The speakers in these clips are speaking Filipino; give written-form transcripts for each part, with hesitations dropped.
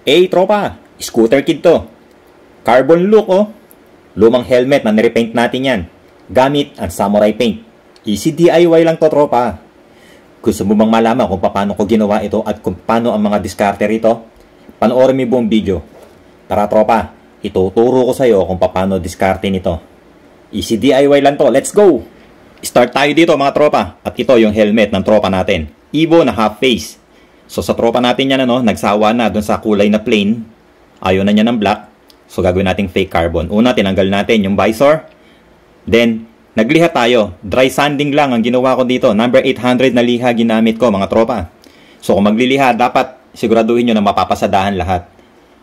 Tropa, scooter kid to. Carbon look oh. Lumang helmet na nirepaint natin yan. Gamit ang samurai paint. Easy DIY lang to tropa. Gusto mo bang malaman kung paano ko ginawa ito at kung paano ang mga diskarte rito? Panoorin mo buong video. Tara tropa, ituturo ko sa iyo kung paano diskarte nito. Easy DIY lang to, let's go! Start tayo dito mga tropa. At ito yung helmet ng tropa natin. Evo na half face. So sa tropa natin yan nagsawa na dun sa kulay na plain. Ayaw na niya ng black. So gagawin nating fake carbon. Una, tinanggal natin yung visor. Then, nagliha tayo. Dry sanding lang ang ginawa ko dito. Number 800 na liha ginamit ko mga tropa. So kung magliliha, dapat siguraduhin nyo na mapapasadahan lahat.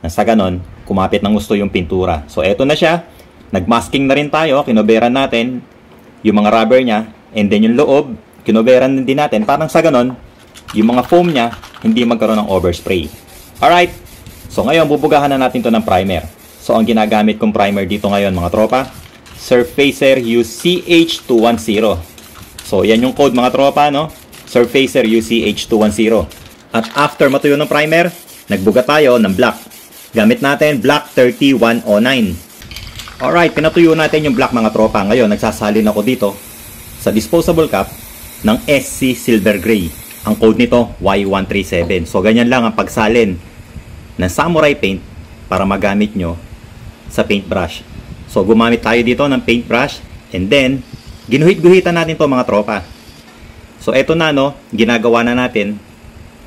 Nang sa ganon, kumapit ng gusto yung pintura. So eto na siya. Nagmasking na rin tayo. Kinoberan natin yung mga rubber niya. And then yung loob, kinoberan din natin. Parang sa ganon, yung mga foam niya, hindi magkaroon ng overspray. Alright. So ngayon, bubugahan na natin to ng primer. So ang ginagamit kong primer dito ngayon mga tropa, Surfacer UCH210. So yan yung code mga tropa, no? Surfacer UCH210. At after matuyo ng primer, nagbuga tayo ng black. Gamit natin black 3109. Alright, pinatuyo natin yung black mga tropa. Ngayon, nagsasalin ako dito sa disposable cup ng SC Silver Gray. Ang code nito, Y137. So, ganyan lang ang pagsalin ng samurai paint para magamit nyo sa paintbrush. So, gumamit tayo dito ng paintbrush and then, ginuhit-guhitan natin to mga tropa. So, eto na, ginagawa na natin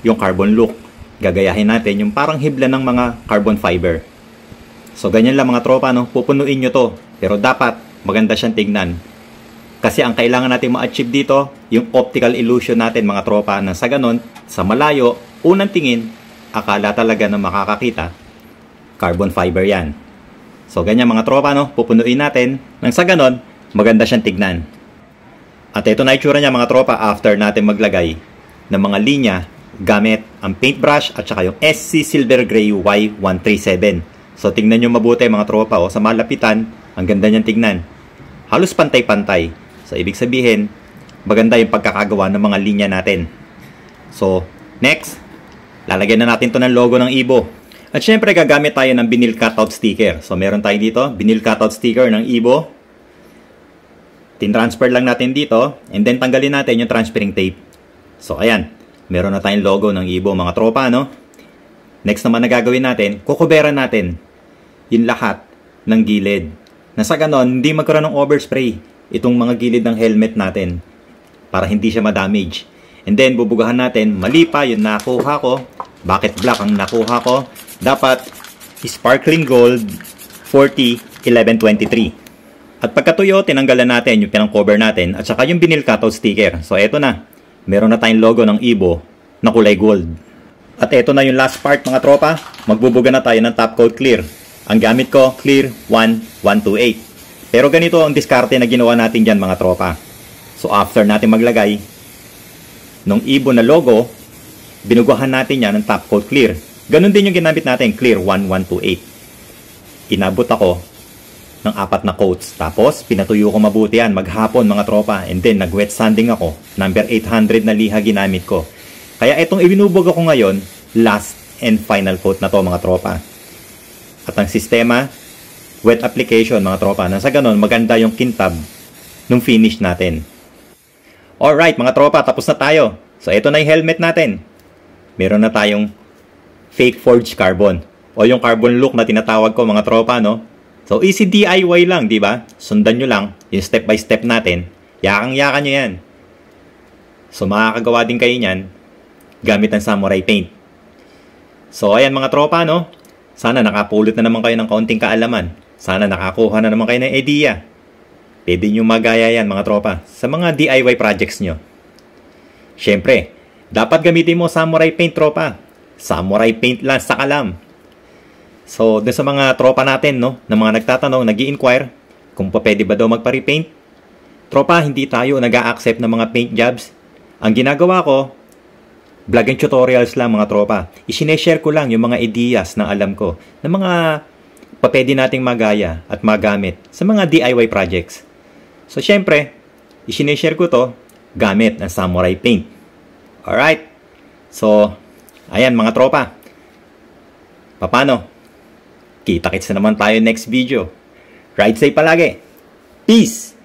yung carbon look. Gagayahin natin yung parang hibla ng mga carbon fiber. So, ganyan lang mga tropa, pupunuin nyo to. Pero dapat, maganda siyang tignan. Kasi ang kailangan natin ma-achieve dito, yung optical illusion natin mga tropa, na sa ganon, sa malayo, unang tingin, akala talaga na makakakita, carbon fiber yan. So ganyan mga tropa, pupunuin natin, nang sa ganon, maganda siyang tignan. At ito na itsura niya mga tropa after natin maglagay ng mga linya gamit ang paintbrush at saka yung SC Silver Gray Y137. So tignan nyo mabuti mga tropa, sa malapitan, ang ganda niyang tignan. Halos pantay-pantay. So, ibig sabihin, maganda yung pagkakagawa ng mga linya natin. So, next, lalagyan na natin to ng logo ng Evo. At syempre, gagamit tayo ng vinyl cutout sticker. So, meron tayo dito, vinyl cutout sticker ng Evo. Tin-transfer lang natin dito. And then, tanggalin natin yung transferring tape. So, ayan. Meron na tayong logo ng Evo, mga tropa, Next naman na gagawin natin, kukuberan natin yung lahat ng gilid. Na sa ganon, hindi magkaroon ng overspray itong mga gilid ng helmet natin para hindi siya ma-damage. And then, bubugahan natin, mali pa yung nakuha ko. Bakit black ang nakuha ko? Dapat sparkling gold 401123. At pagkatuyo, tinanggalan natin yung pinang-cover natin at saka yung vinyl cutout sticker. So, eto na. Meron na tayong logo ng Evo na kulay gold. At eto na yung last part mga tropa. Magbubuga na tayo ng top coat clear. Ang gamit ko, Clear 1128. Pero ganito ang diskarte na ginawa natin dyan mga tropa. So after natin maglagay ng Evo na logo, binuguhan natin yan ng top coat clear. Ganon din yung ginamit natin, Clear 1128. Inabot ako ng 4 na coats. Tapos pinatuyo ko mabuti yan maghapon mga tropa. And then nag-wet sanding ako. Number 800 na liha ginamit ko. Kaya itong ibinubog ako ngayon, last and final coat na to mga tropa. At ang sistema, wet application mga tropa. Nang sa ganon, maganda yung kintab nung finish natin. Alright mga tropa, tapos na tayo. So ito na yung helmet natin. Meron na tayong fake forged carbon. O yung carbon look na tinatawag ko mga tropa, So easy DIY lang, di ba? Sundan nyo lang yung step by step natin. Yakang-yakan nyo yan. So makakagawa din kayo nyan gamit ng samurai paint. So ayan mga tropa, Sana nakapulot na naman kayo ng kaunting kaalaman. Sana nakakuha na naman kayo ng idea. Pwede nyo magaya yan mga tropa sa mga DIY projects nyo. Siyempre, dapat gamitin mo samurai paint tropa. Samurai paint lang sa kalam. So, dun sa mga tropa natin, na mga nagtatanong, nag-i-inquire kung pwede ba daw magpa-repaint. Tropa, hindi tayo nag-a-accept ng mga paint jobs. Ang ginagawa ko, vlog and tutorials lang mga tropa. Isineshare ko lang yung mga ideas na alam ko. Na mga pwede nating magaya at magamit sa mga DIY projects. So, syempre, isineshare ko to gamit ng samurai paint. Alright. So, ayan mga tropa. Paano? Kita-kits na naman tayo next video. Ride safe palagi. Peace!